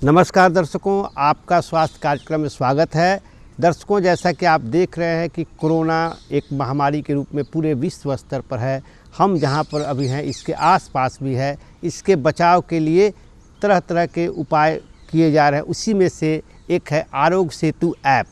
नमस्कार दर्शकों, आपका स्वास्थ्य कार्यक्रम में स्वागत है। दर्शकों, जैसा कि आप देख रहे हैं कि कोरोना एक महामारी के रूप में पूरे विश्व स्तर पर है। हम जहां पर अभी हैं इसके आसपास भी है। इसके बचाव के लिए तरह तरह के उपाय किए जा रहे हैं। उसी में से एक है आरोग्य सेतु ऐप।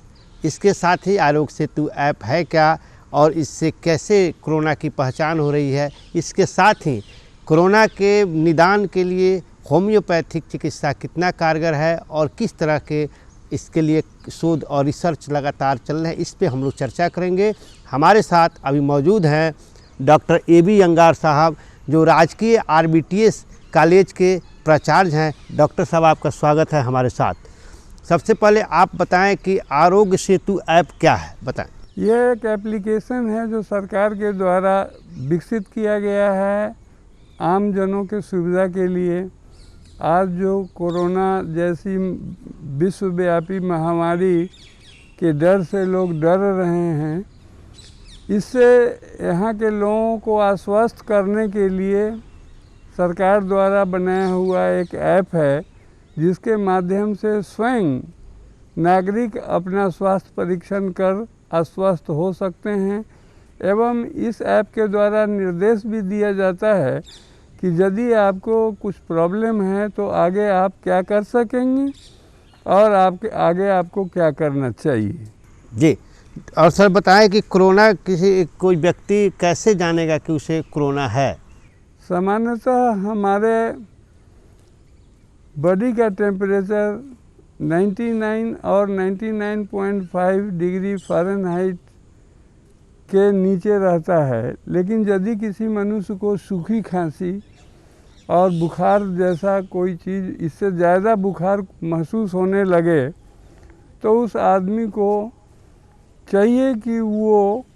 इसके साथ ही आरोग्य सेतु ऐप है क्या और इससे कैसे कोरोना की पहचान हो रही है, इसके साथ ही कोरोना के निदान के लिए होम्योपैथिक चिकित्सा कितना कारगर है और किस तरह के इसके लिए शोध और रिसर्च लगातार चल रहे हैं, इस पे हम लोग चर्चा करेंगे। हमारे साथ अभी मौजूद हैं डॉक्टर ए.बी. यंगार साहब, जो राजकीय आरबीटीएस कॉलेज के प्राचार्य हैं। डॉक्टर साहब, आपका स्वागत है हमारे साथ। सबसे पहले आप बताएं कि आरोग्य सेतु ऐप क्या है, बताएं। यह एक एप्लीकेशन है जो सरकार के द्वारा विकसित किया गया है आम जनों के सुविधा के लिए। आज जो कोरोना जैसी विश्वव्यापी महामारी के डर से लोग डर रहे हैं, इससे यहाँ के लोगों को आश्वस्त करने के लिए सरकार द्वारा बनाया हुआ एक ऐप है, जिसके माध्यम से स्वयं नागरिक अपना स्वास्थ्य परीक्षण कर आश्वस्त हो सकते हैं। एवं इस ऐप के द्वारा निर्देश भी दिया जाता है कि यदि आपको कुछ प्रॉब्लम है तो आगे आप क्या कर सकेंगे और आगे आपको क्या करना चाहिए। जी, और सर बताएं कि कोरोना कोई व्यक्ति कैसे जानेगा कि उसे कोरोना है। सामान्यतः हमारे बॉडी का टेम्परेचर 99 और 99.5 डिग्री फ़ारेनहाइट के नीचे रहता है, लेकिन यदि किसी मनुष्य को सूखी खांसी और बुखार जैसा कोई चीज़, इससे ज़्यादा बुखार महसूस होने लगे, तो उस आदमी को चाहिए कि वो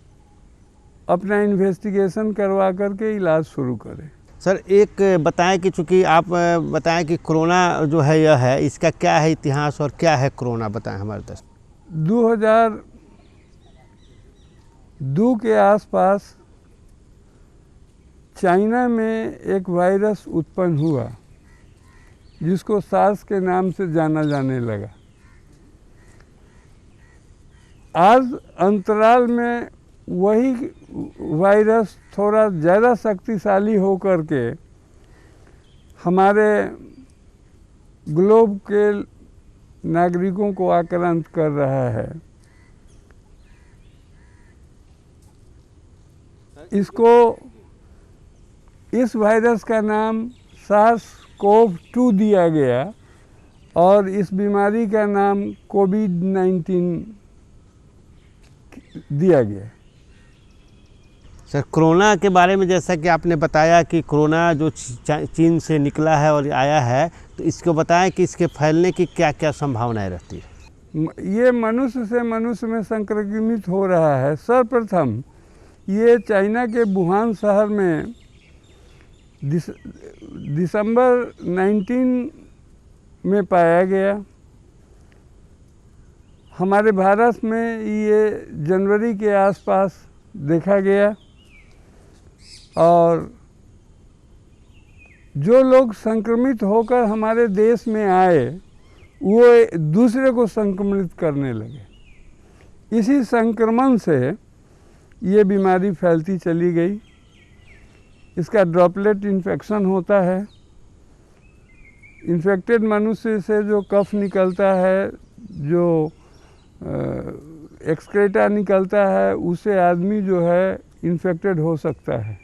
अपना इन्वेस्टिगेशन करवा करके इलाज शुरू करे। सर, एक बताएं कि चूँकि आप बताएं कि कोरोना जो है यह है, इसका क्या है इतिहास और क्या है कोरोना, बताएं हमारे दर्शक। 2002 के आसपास चाइना में एक वायरस उत्पन्न हुआ जिसको सार्स के नाम से जाना जाने लगा। आज अंतराल में वही वायरस थोड़ा ज़्यादा शक्तिशाली होकर के हमारे ग्लोब के नागरिकों को आक्रांत कर रहा है। इस वायरस का नाम SARS-CoV-2 दिया गया और इस बीमारी का नाम कोविड-19 दिया गया। सर, कोरोना के बारे में जैसा कि आपने बताया कि कोरोना जो चीन से निकला है और आया है, तो इसको बताएं कि इसके फैलने की क्या क्या संभावनाएं रहती है। ये मनुष्य से मनुष्य में संक्रमित हो रहा है। सर्वप्रथम ये चाइना के वुहान शहर में दिसंबर 19 में पाया गया। हमारे भारत में ये जनवरी के आसपास देखा गया और जो लोग संक्रमित होकर हमारे देश में आए, वो दूसरे को संक्रमित करने लगे। इसी संक्रमण से ये बीमारी फैलती चली गई। इसका ड्रॉपलेट इन्फेक्शन होता है। इन्फेक्टेड मनुष्य से जो कफ निकलता है, जो एक्सक्रेटा निकलता है, उससे आदमी जो है इन्फेक्टेड हो सकता है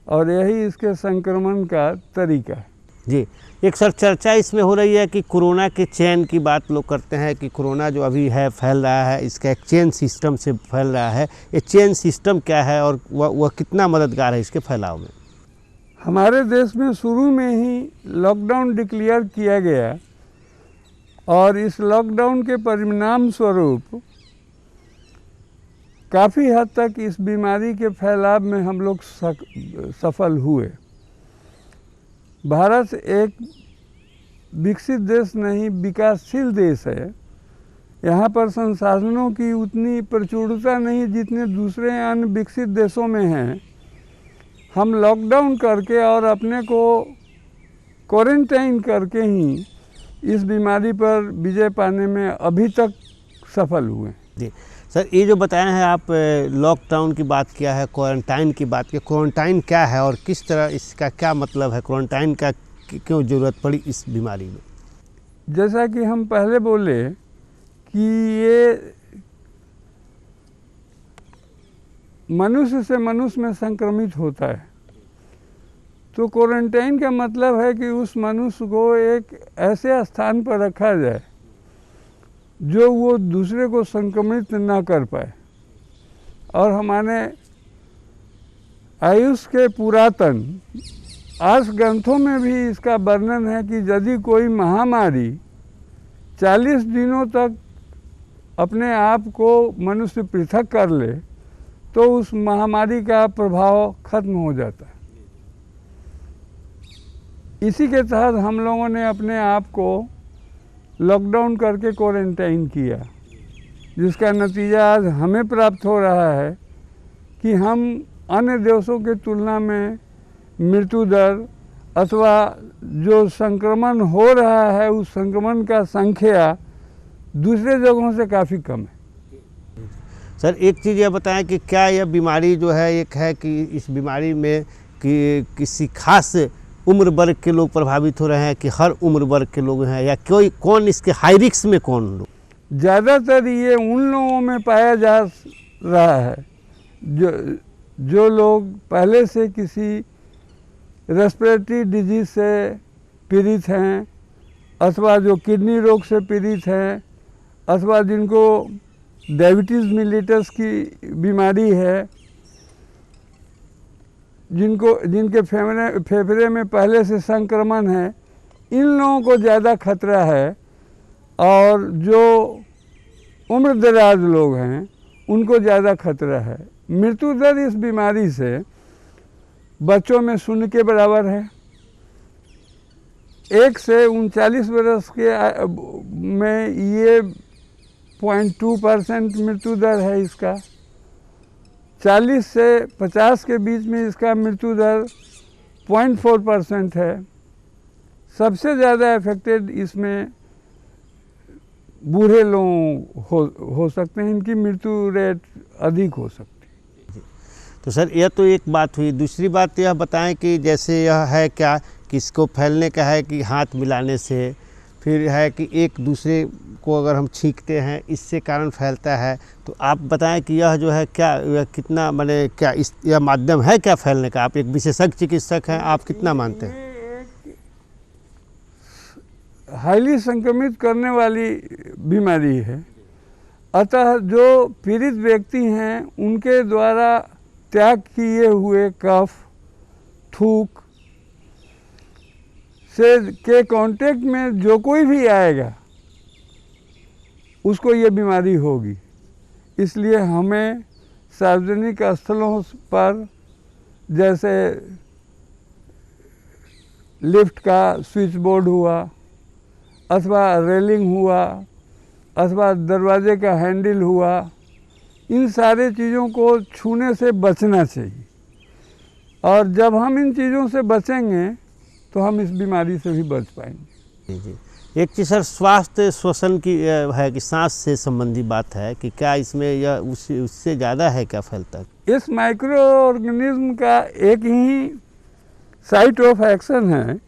और यही इसके संक्रमण का तरीका है। जी, एक सर चर्चा इसमें हो रही है कि कोरोना के चेन की बात लोग करते हैं कि कोरोना जो अभी है फैल रहा है, इसका एक चेन सिस्टम से फैल रहा है। ये चेन सिस्टम क्या है और वह कितना मददगार है इसके फैलाव में। हमारे देश में शुरू में ही लॉकडाउन डिक्लेयर किया गया और इस लॉकडाउन के परिणाम स्वरूप काफ़ी हद तक इस बीमारी के फैलाव में हम लोग सफल हुए। भारत एक विकसित देश नहीं, विकासशील देश है। यहाँ पर संसाधनों की उतनी प्रचुरता नहीं जितने दूसरे अन्य विकसित देशों में हैं। हम लॉकडाउन करके और अपने को क्वारंटाइन करके ही इस बीमारी पर विजय पाने में अभी तक सफल हुए। जी सर, ये जो बताए हैं आप, लॉकडाउन की बात किया है, क्वारंटाइन की बात की, क्वारंटाइन क्या है और किस तरह इसका क्या मतलब है, क्वारंटाइन का क्यों ज़रूरत पड़ी इस बीमारी में? जैसा कि हम पहले बोले कि ये मनुष्य से मनुष्य में संक्रमित होता है, तो क्वारंटाइन का मतलब है कि उस मनुष्य को एक ऐसे स्थान पर रखा जाए जो वो दूसरे को संक्रमित ना कर पाए। और हमारे आयुष के पुरातन आर्ष ग्रंथों में भी इसका वर्णन है कि यदि कोई महामारी 40 दिनों तक अपने आप को मनुष्य पृथक कर ले तो उस महामारी का प्रभाव खत्म हो जाता है। इसी के तहत हम लोगों ने अपने आप को लॉकडाउन करके क्वारंटाइन किया, जिसका नतीजा आज हमें प्राप्त हो रहा है कि हम अन्य देशों के तुलना में मृत्यु दर अथवा जो संक्रमण हो रहा है उस संक्रमण का संख्या दूसरे जगहों से काफ़ी कम है। सर एक चीज़ यह बताएं कि क्या यह बीमारी जो है, एक है कि इस बीमारी में कि किसी खास उम्र वर्ग के लोग प्रभावित हो रहे हैं कि हर उम्र वर्ग के लोग हैं, या कोई कौन इसके हाई रिस्क में कौन लोग? ज़्यादातर ये उन लोगों में पाया जा रहा है जो लोग पहले से किसी रेस्पिरेटरी डिजीज से पीड़ित हैं, अथवा जो किडनी रोग से पीड़ित हैं, अथवा जिनको डायबिटीज़ मिलिटस की बीमारी है, जिनके फेफड़े में पहले से संक्रमण है, इन लोगों को ज़्यादा खतरा है। और जो उम्र दराज लोग हैं उनको ज़्यादा खतरा है। मृत्यु दर इस बीमारी से बच्चों में 0 के बराबर है। 1 से 39 वर्ष के में ये 0.2% मृत्यु दर है इसका। 40 से 50 के बीच में इसका मृत्यु दर 0.4% है। सबसे ज़्यादा अफेक्टेड इसमें बूढ़े लोग हो सकते हैं, इनकी मृत्यु रेट अधिक हो सकती है। तो सर यह तो एक बात हुई। दूसरी बात यह बताएं कि जैसे यह है क्या कि इसको फैलने का है कि हाथ मिलाने से, फिर है कि एक दूसरे को अगर हम छींकते हैं इससे कारण फैलता है, तो आप बताएं कि यह जो है क्या, यह कितना माने क्या इस यह माध्यम है क्या फैलने का? आप एक विशेषज्ञ चिकित्सक हैं, आप कितना मानते हैं? हाईली संक्रमित करने वाली बीमारी है, अतः जो पीड़ित व्यक्ति हैं उनके द्वारा त्याग किए हुए कफ, थूक से के कांटेक्ट में जो कोई भी आएगा उसको ये बीमारी होगी। इसलिए हमें सार्वजनिक स्थलों पर जैसे लिफ्ट का स्विच बोर्ड हुआ, अथवा रेलिंग हुआ, अथवा दरवाजे का हैंडल हुआ, इन सारे चीज़ों को छूने से बचना चाहिए। और जब हम इन चीज़ों से बचेंगे तो हम इस बीमारी से भी बच पाएंगे। जी। एक चीज़ सर स्वास्थ्य श्वसन की है कि सांस से संबंधी बात है कि क्या इसमें यह उससे ज़्यादा है क्या फैलता है? इस माइक्रो ऑर्गेनिज्म का एक ही साइट ऑफ एक्शन है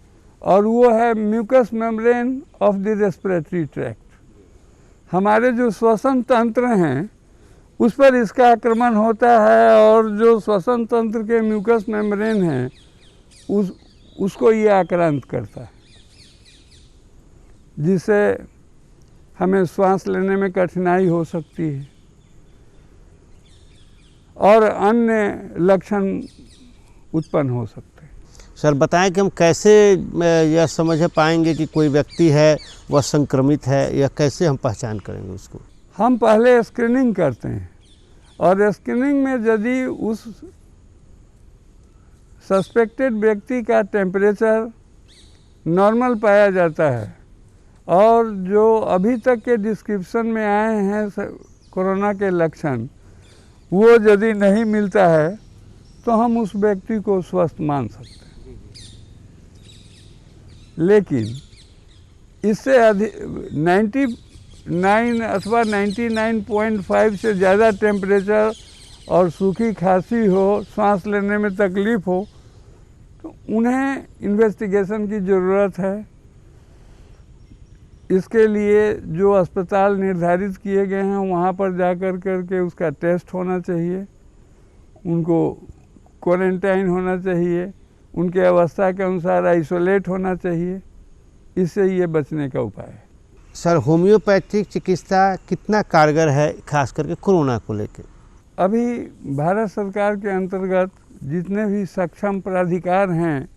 और वो है mucus membrane of the respiratory tract. हमारे जो श्वसन तंत्र हैं उस पर इसका आक्रमण होता है और जो श्वसन तंत्र के म्यूकस मेम्ब्रेन हैं उसको ये आक्रांत करता है, जिससे हमें श्वास लेने में कठिनाई हो सकती है और अन्य लक्षण उत्पन्न हो सकते हैं। सर बताएं कि हम कैसे यह समझ पाएंगे कि कोई व्यक्ति है वह संक्रमित है, या कैसे हम पहचान करेंगे उसको? हम पहले स्क्रीनिंग करते हैं और स्क्रीनिंग में यदि उस सस्पेक्टेड व्यक्ति का टेम्परेचर नॉर्मल पाया जाता है और जो अभी तक के डिस्क्रिप्शन में आए हैं कोरोना के लक्षण वो यदि नहीं मिलता है तो हम उस व्यक्ति को स्वस्थ मान सकते हैं। लेकिन इससे अधिक 99 अथवा 99.5 से ज़्यादा टेम्परेचर और सूखी खांसी हो, सांस लेने में तकलीफ़ हो, तो उन्हें इन्वेस्टिगेशन की ज़रूरत है। इसके लिए जो अस्पताल निर्धारित किए गए हैं वहाँ पर जाकर करके उसका टेस्ट होना चाहिए, उनको क्वारंटाइन होना चाहिए, उनके अवस्था के अनुसार आइसोलेट होना चाहिए। इससे ये बचने का उपाय है। सर, होम्योपैथिक चिकित्सा कितना कारगर है खास करके कोरोना को लेकर? अभी भारत सरकार के अंतर्गत जितने भी सक्षम प्राधिकार हैं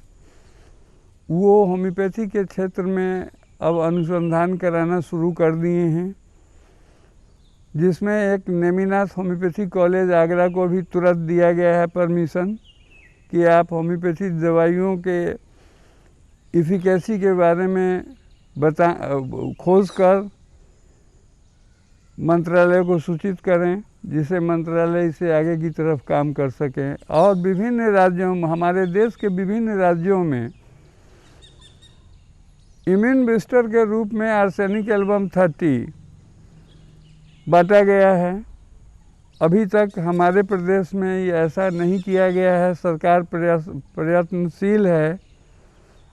वो होम्योपैथी के क्षेत्र में अब अनुसंधान कराना शुरू कर दिए हैं, जिसमें एक नेमिनाथ होम्योपैथी कॉलेज आगरा को भी तुरंत दिया गया है परमिशन कि आप होम्योपैथी दवाइयों के इफ़िकेसी के बारे में खोज कर मंत्रालय को सूचित करें, जिससे मंत्रालय इसे आगे की तरफ काम कर सकें। और विभिन्न राज्यों में, हमारे देश के विभिन्न राज्यों में इम्यून बूस्टर के रूप में आर्सेनिक एल्बम 30 बांटा गया है। अभी तक हमारे प्रदेश में ये ऐसा नहीं किया गया है। सरकार प्रयत्नशील है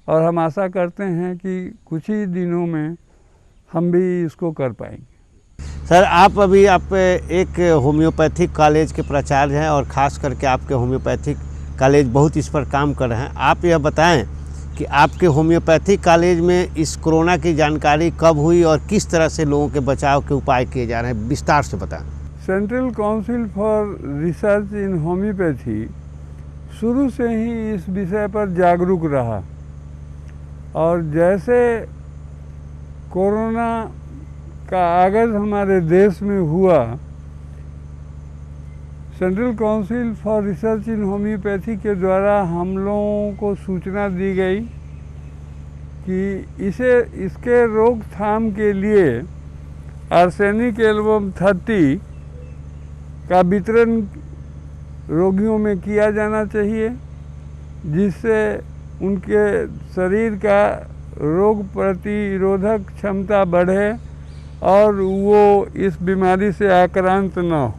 और हम आशा करते हैं कि कुछ ही दिनों में हम भी इसको कर पाएंगे। सर, आप एक होम्योपैथिक कॉलेज के प्राचार्य हैं और ख़ास करके आपके होम्योपैथिक कॉलेज बहुत इस पर काम कर रहे हैं। आप यह बताएं कि आपके होम्योपैथिक कॉलेज में इस कोरोना की जानकारी कब हुई और किस तरह से लोगों के बचाव के उपाय किए जा रहे हैं, विस्तार से बताएं। Central council for research in homeopathy शुरू से ही इस विषय पर जागरूक रहा और जैसे कोरोना का आगाज़ हमारे देश में हुआ, central council for research in homeopathy के द्वारा हम लोगों को सूचना दी गई कि इसके रोकथाम के लिए आर्सेनिक एल्बम 30 का वितरण रोगियों में किया जाना चाहिए, जिससे उनके शरीर का रोग प्रतिरोधक क्षमता बढ़े और वो इस बीमारी से आक्रांत न हो।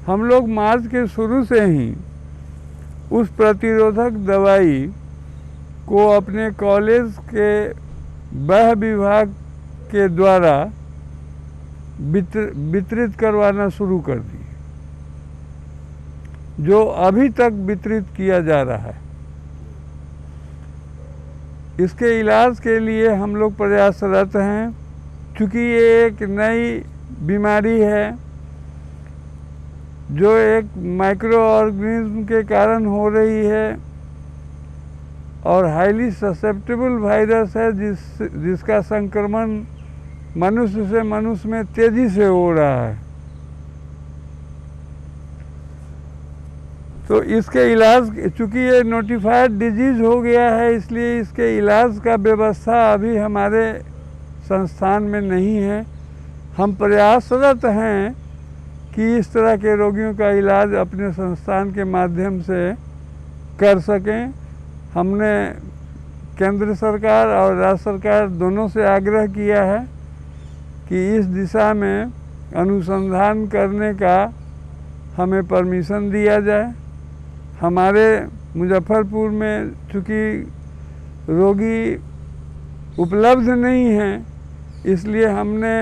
हम लोग मार्च के शुरू से ही उस प्रतिरोधक दवाई को अपने कॉलेज के वह विभाग के द्वारा वितरित करवाना शुरू कर दिए, जो अभी तक वितरित किया जा रहा है। इसके इलाज के लिए हम लोग प्रयासरत हैं। चूँकि ये एक नई बीमारी है जो एक माइक्रो ऑर्गेनिज्म के कारण हो रही है और हाईली ससेप्टेबल वायरस है, जिसका संक्रमण मनुष्य से मनुष्य में तेज़ी से हो रहा है। तो इसके इलाज, चूँकि ये नोटिफाइड डिजीज़ हो गया है, इसलिए इसके इलाज का व्यवस्था अभी हमारे संस्थान में नहीं है। हम प्रयासरत हैं कि इस तरह के रोगियों का इलाज अपने संस्थान के माध्यम से कर सकें। हमने केंद्र सरकार और राज्य सरकार दोनों से आग्रह किया है कि इस दिशा में अनुसंधान करने का हमें परमिशन दिया जाए। हमारे मुजफ्फरपुर में चूँकि रोगी उपलब्ध नहीं हैं, इसलिए हमने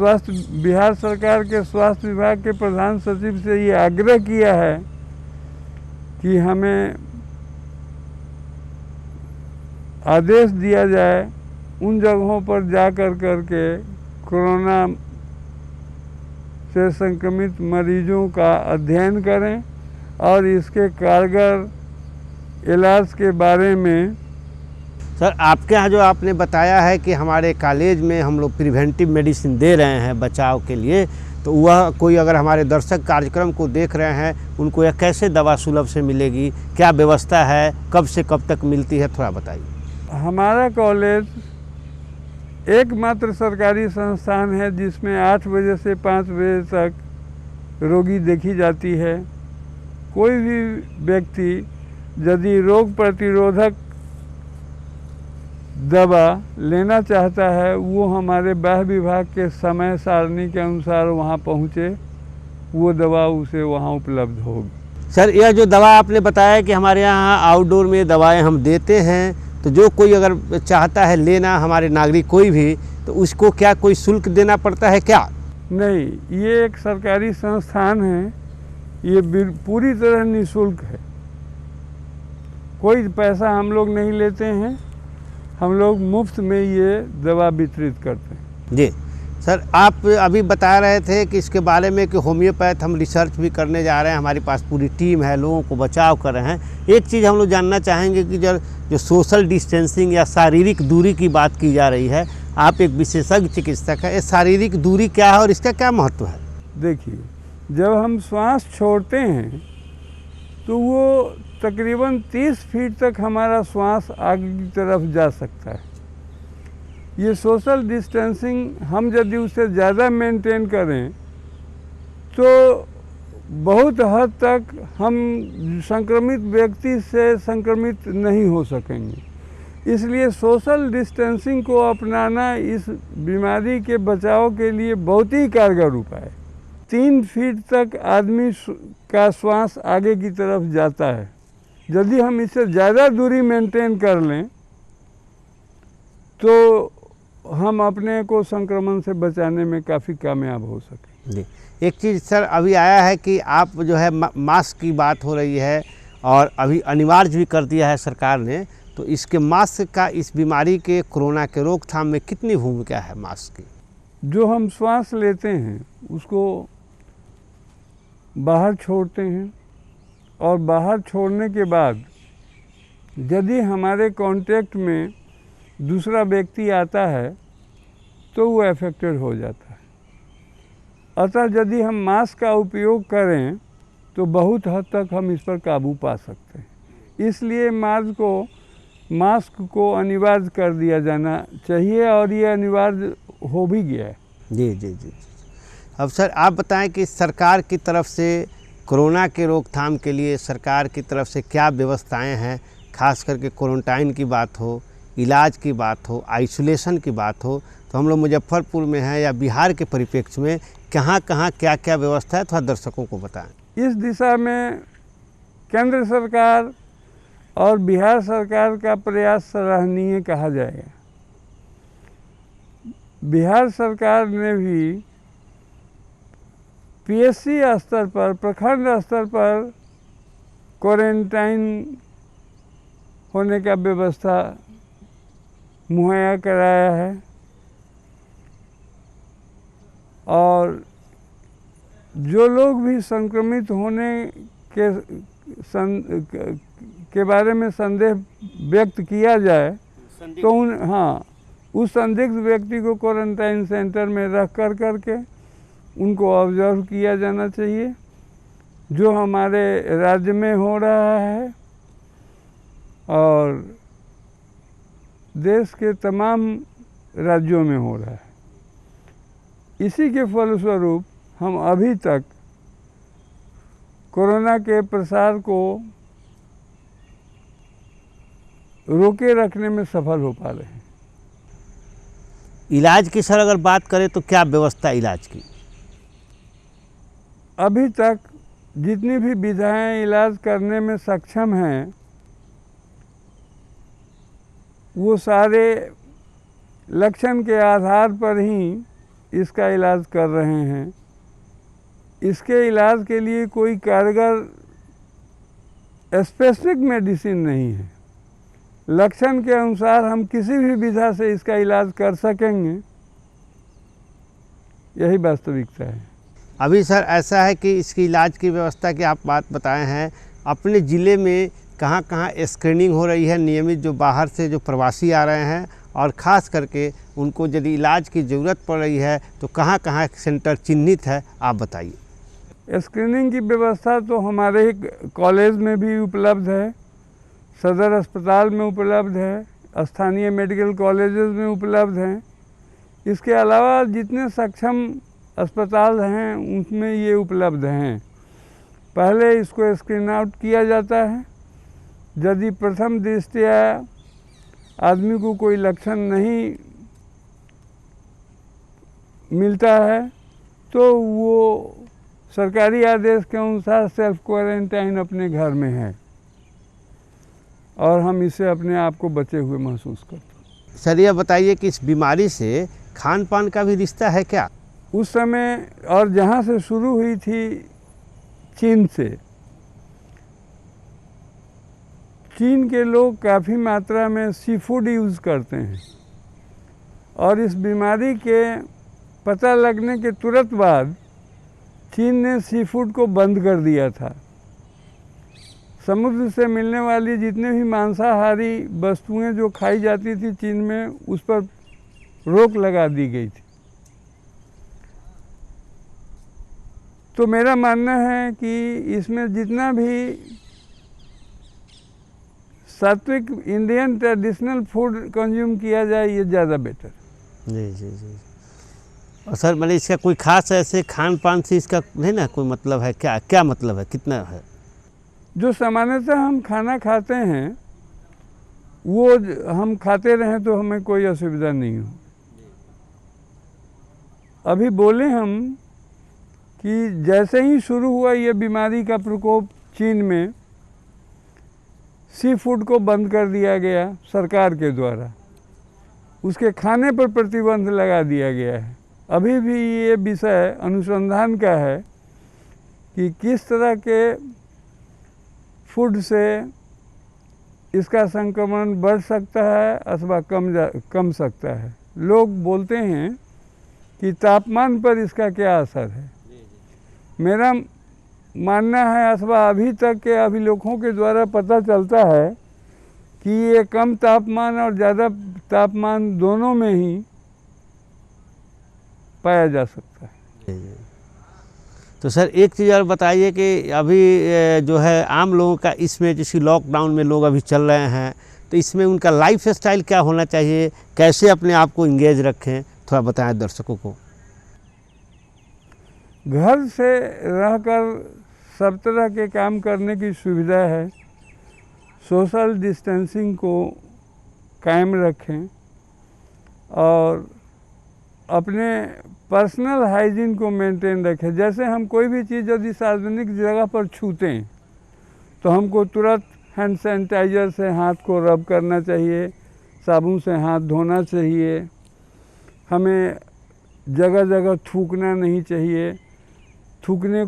बिहार सरकार के स्वास्थ्य विभाग के प्रधान सचिव से ये आग्रह किया है कि हमें आदेश दिया जाए उन जगहों पर जा करके कोरोना से संक्रमित मरीजों का अध्ययन करें और इसके कारगर इलाज के बारे में। सर, आपके यहाँ जो आपने बताया है कि हमारे कॉलेज में हम लोग प्रिवेंटिव मेडिसिन दे रहे हैं बचाव के लिए, तो वह कोई अगर हमारे दर्शक कार्यक्रम को देख रहे हैं, उनको यह कैसे दवा सुलभ से मिलेगी, क्या व्यवस्था है, कब से कब तक मिलती है, थोड़ा बताइए। हमारा कॉलेज एकमात्र सरकारी संस्थान है जिसमें 8 बजे से 5 बजे तक रोगी देखी जाती है। कोई भी व्यक्ति यदि रोग प्रतिरोधक दवा लेना चाहता है वो हमारे बाह्य विभाग के समय सारणी के अनुसार वहाँ पहुँचे, वो दवा उसे वहाँ उपलब्ध होगी। सर, यह जो दवा आपने बताया कि हमारे यहाँ आउटडोर में दवाएं हम देते हैं, तो जो कोई अगर चाहता है लेना, हमारे नागरिक कोई भी, तो उसको क्या कोई शुल्क देना पड़ता है क्या? नहीं, ये एक सरकारी संस्थान है, ये पूरी तरह निःशुल्क है, कोई पैसा हम लोग नहीं लेते हैं, हम लोग मुफ्त में ये दवा वितरित करते हैं। जी सर, आप अभी बता रहे थे कि इसके बारे में कि होम्योपैथ हम रिसर्च भी करने जा रहे हैं, हमारे पास पूरी टीम है, लोगों को बचाव कर रहे हैं। एक चीज़ हम लोग जानना चाहेंगे कि जो सोशल डिस्टेंसिंग या शारीरिक दूरी की बात की जा रही है, आप एक विशेषज्ञ चिकित्सक है, ये शारीरिक दूरी क्या है और इसका क्या महत्व है? देखिए, जब हम श्वास छोड़ते हैं तो वो तकरीबन 30 फीट तक हमारा श्वास आगे की तरफ जा सकता है। ये सोशल डिस्टेंसिंग हम यदि उससे ज़्यादा मेंटेन करें तो बहुत हद तक हम संक्रमित व्यक्ति से संक्रमित नहीं हो सकेंगे। इसलिए सोशल डिस्टेंसिंग को अपनाना इस बीमारी के बचाव के लिए बहुत ही कारगर उपाय है। 3 फीट तक आदमी का श्वास आगे की तरफ जाता है, यदि हम इससे ज़्यादा दूरी मेंटेन कर लें तो हम अपने को संक्रमण से बचाने में काफ़ी कामयाब हो सकें। जी, एक चीज़ सर अभी आया है कि आप जो है मास्क की बात हो रही है और अभी अनिवार्य भी कर दिया है सरकार ने, तो इसके मास्क का इस बीमारी के कोरोना के रोकथाम में कितनी भूमिका है मास्क की? जो हम श्वास लेते हैं उसको बाहर छोड़ते हैं और बाहर छोड़ने के बाद यदि हमारे कांटेक्ट में दूसरा व्यक्ति आता है तो वो अफेक्टेड हो जाता है। अतः यदि हम मास्क का उपयोग करें तो बहुत हद तक हम इस पर काबू पा सकते हैं। इसलिए मास्क को अनिवार्य कर दिया जाना चाहिए और ये अनिवार्य हो भी गया है। जी जी जी। अब सर आप बताएं कि सरकार की तरफ से कोरोना के रोकथाम के लिए सरकार की तरफ से क्या व्यवस्थाएं हैं, खास करके क्वारंटाइन की बात हो, इलाज की बात हो, आइसोलेशन की बात हो, तो हम लोग मुजफ्फरपुर में हैं या बिहार के परिप्रेक्ष्य में कहाँ कहाँ क्या क्या व्यवस्था है, थोड़ा दर्शकों को बताएं। इस दिशा में केंद्र सरकार और बिहार सरकार का प्रयास सराहनीय कहा जाएगा। बिहार सरकार ने भी पीएससी स्तर पर, प्रखंड स्तर पर क्वारंटाइन होने का व्यवस्था मुहैया कराया है और जो लोग भी संक्रमित होने के बारे में संदेह व्यक्त किया जाए तो उस संदिग्ध व्यक्ति को क्वारंटाइन सेंटर में रख करके उनको ऑब्जर्व किया जाना चाहिए। जो हमारे राज्य में हो रहा है और देश के तमाम राज्यों में हो रहा है, इसी के फलस्वरूप हम अभी तक कोरोना के प्रसार को रोके रखने में सफल हो पा रहे हैं। इलाज की सर अगर बात करें तो क्या व्यवस्था इलाज की? अभी तक जितनी भी विधाएं इलाज करने में सक्षम हैं वो सारे लक्षण के आधार पर ही इसका इलाज कर रहे हैं। इसके इलाज के लिए कोई कारगर स्पेसिफिक मेडिसिन नहीं है। लक्षण के अनुसार हम किसी भी विधा से इसका इलाज कर सकेंगे, यही वास्तविकता है। अभी सर ऐसा है कि इसकी इलाज की व्यवस्था की आप बात बताए हैं, अपने ज़िले में कहाँ कहाँ स्क्रीनिंग हो रही है नियमित, जो बाहर से जो प्रवासी आ रहे हैं और ख़ास करके उनको यदि इलाज की ज़रूरत पड़ रही है तो कहाँ कहाँ सेंटर चिन्हित है, आप बताइए। स्क्रीनिंग की व्यवस्था तो हमारे कॉलेज में भी उपलब्ध है, सदर अस्पताल में उपलब्ध है, स्थानीय मेडिकल कॉलेजेस में उपलब्ध हैं। इसके अलावा जितने सक्षम अस्पताल हैं उनमें ये उपलब्ध हैं। पहले इसको स्क्रीन आउट किया जाता है, यदि प्रथम दृष्टया आदमी को कोई लक्षण नहीं मिलता है तो वो सरकारी आदेश के अनुसार सेल्फ क्वारंटाइन अपने घर में है और हम इससे अपने आप को बचे हुए महसूस करते हैं। सर यह बताइए कि इस बीमारी से खान पान का भी रिश्ता है क्या? उस समय और जहाँ से शुरू हुई थी चीन से, चीन के लोग काफ़ी मात्रा में सी फूड यूज़ करते हैं और इस बीमारी के पता लगने के तुरंत बाद चीन ने सी फूड को बंद कर दिया था। समुद्र से मिलने वाली जितने भी मांसाहारी वस्तुएं जो खाई जाती थी चीन में, उस पर रोक लगा दी गई थी। तो मेरा मानना है कि इसमें जितना भी सात्विक इंडियन ट्रेडिशनल फूड कंज्यूम किया जाए ये ज़्यादा बेटर। जी जी जी। और सर मतलब इसका कोई खास ऐसे खान पान से इसका नहीं ना कोई मतलब है क्या? क्या मतलब है, कितना है? जो सामान्यतः हम खाना खाते हैं वो हम खाते रहें तो हमें कोई असुविधा नहीं हो। अभी बोले हम कि जैसे ही शुरू हुआ ये बीमारी का प्रकोप चीन में, सी फूड को बंद कर दिया गया सरकार के द्वारा, उसके खाने पर प्रतिबंध लगा दिया गया है। अभी भी ये विषय अनुसंधान का है कि किस तरह के फूड से इसका संक्रमण बढ़ सकता है अथवा कम सकता है। लोग बोलते हैं कि तापमान पर इसका क्या असर है। मेरा मानना है अथवा अभी तक के अभिलेखों के द्वारा पता चलता है कि ये कम तापमान और ज़्यादा तापमान दोनों में ही पाया जा सकता है। तो सर एक चीज़ और बताइए कि अभी जो है आम लोगों का इसमें जैसे लॉकडाउन में लोग अभी चल रहे हैं तो इसमें उनका लाइफ स्टाइल क्या होना चाहिए, कैसे अपने आप को इंगेज रखें, थोड़ा बताएं दर्शकों को। घर से रहकर सब तरह के काम करने की सुविधा है। सोशल डिस्टेंसिंग को कायम रखें और अपने पर्सनल हाइजीन को मेंटेन रखें। जैसे हम कोई भी चीज़ यदि सार्वजनिक जगह पर छूते हैं तो हमको तुरंत हैंड सैनिटाइज़र से हाथ को रब करना चाहिए, साबुन से हाथ धोना चाहिए। हमें जगह जगह थूकना नहीं चाहिए। थूकने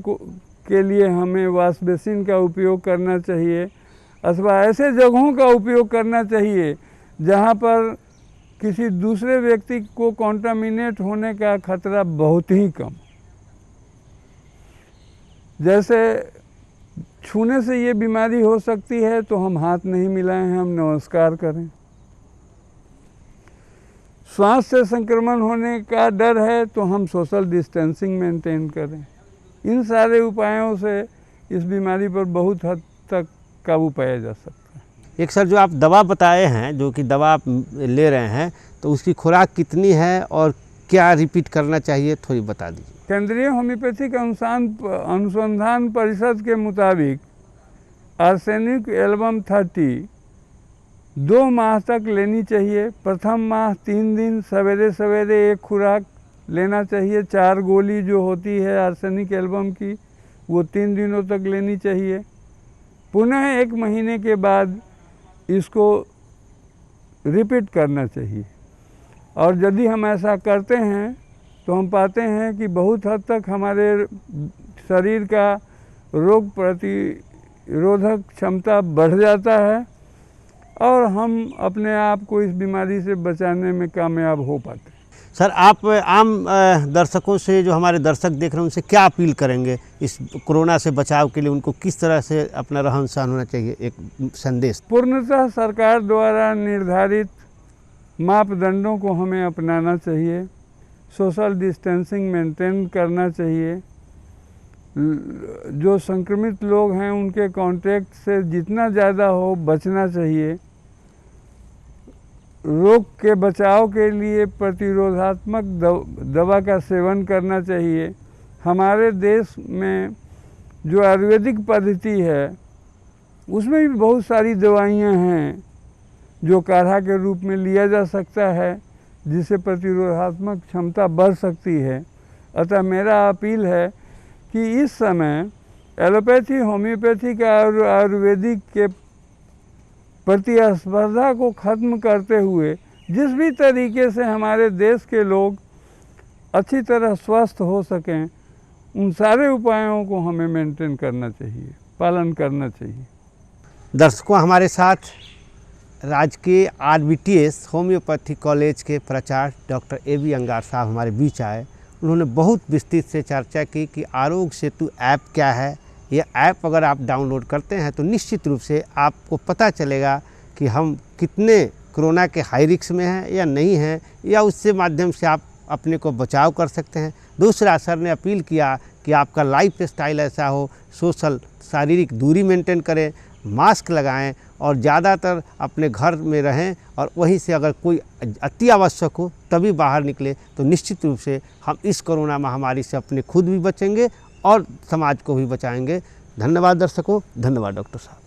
के लिए हमें वॉश बेसिन का उपयोग करना चाहिए अथवा ऐसे जगहों का उपयोग करना चाहिए जहाँ पर किसी दूसरे व्यक्ति को कॉन्टामिनेट होने का खतरा बहुत ही कम। जैसे छूने से ये बीमारी हो सकती है तो हम हाथ नहीं मिलाएं, हम नमस्कार करें। श्वास से संक्रमण होने का डर है तो हम सोशल डिस्टेंसिंग मेंटेन करें। इन सारे उपायों से इस बीमारी पर बहुत हद तक काबू पाया जा सकता है। एक सर जो आप दवा बताए हैं, जो कि दवा आप ले रहे हैं, तो उसकी खुराक कितनी है और क्या रिपीट करना चाहिए, थोड़ी बता दीजिए। केंद्रीय होम्योपैथिक अनुसंधान परिषद के मुताबिक आर्सेनिक एल्बम 30 2 माह तक लेनी चाहिए। प्रथम माह 3 दिन सवेरे सवेरे एक खुराक लेना चाहिए। 4 गोली जो होती है आर्सेनिक एल्बम की वो 3 दिनों तक लेनी चाहिए। पुनः 1 महीने के बाद इसको रिपीट करना चाहिए। और यदि हम ऐसा करते हैं तो हम पाते हैं कि बहुत हद तक हमारे शरीर का रोग प्रतिरोधक क्षमता बढ़ जाता है और हम अपने आप को इस बीमारी से बचाने में कामयाब हो पाते हैं। सर आप आम दर्शकों से, जो हमारे दर्शक देख रहे हैं, उनसे क्या अपील करेंगे इस कोरोना से बचाव के लिए? उनको किस तरह से अपना रहन सहन होना चाहिए, एक संदेश? पूर्णतः सरकार द्वारा निर्धारित मापदंडों को हमें अपनाना चाहिए। सोशल डिस्टेंसिंग मेंटेन करना चाहिए। जो संक्रमित लोग हैं उनके कांटेक्ट से जितना ज़्यादा हो बचना चाहिए। रोग के बचाव के लिए प्रतिरोधात्मक दवा का सेवन करना चाहिए। हमारे देश में जो आयुर्वेदिक पद्धति है उसमें भी बहुत सारी दवाइयाँ हैं जो काढ़ा के रूप में लिया जा सकता है, जिससे प्रतिरोधात्मक क्षमता बढ़ सकती है। अतः मेरा अपील है कि इस समय एलोपैथी, होम्योपैथी का और आयुर्वेदिक के प्रतिस्पर्धा को ख़त्म करते हुए जिस भी तरीके से हमारे देश के लोग अच्छी तरह स्वस्थ हो सकें, उन सारे उपायों को हमें मेंटेन करना चाहिए, पालन करना चाहिए। दर्शकों, हमारे साथ राजकीय RBTS होम्योपैथी कॉलेज के प्राचार्य डॉक्टर AB अंगार साहब हमारे बीच आए। उन्होंने बहुत विस्तृत से चर्चा की कि आरोग्य सेतु ऐप क्या है। ये ऐप अगर आप डाउनलोड करते हैं तो निश्चित रूप से आपको पता चलेगा कि हम कितने कोरोना के हाई रिस्क में हैं या नहीं हैं, या उससे माध्यम से आप अपने को बचाव कर सकते हैं। दूसरा, सर ने अपील किया कि आपका लाइफ स्टाइल ऐसा हो, शारीरिक दूरी मेंटेन करें, मास्क लगाएं और ज़्यादातर अपने घर में रहें, और वहीं से अगर कोई अति आवश्यक हो तभी बाहर निकले। तो निश्चित रूप से हम इस कोरोना महामारी से अपने खुद भी बचेंगे और समाज को भी बचाएंगे। धन्यवाद दर्शकों, धन्यवाद डॉक्टर साहब।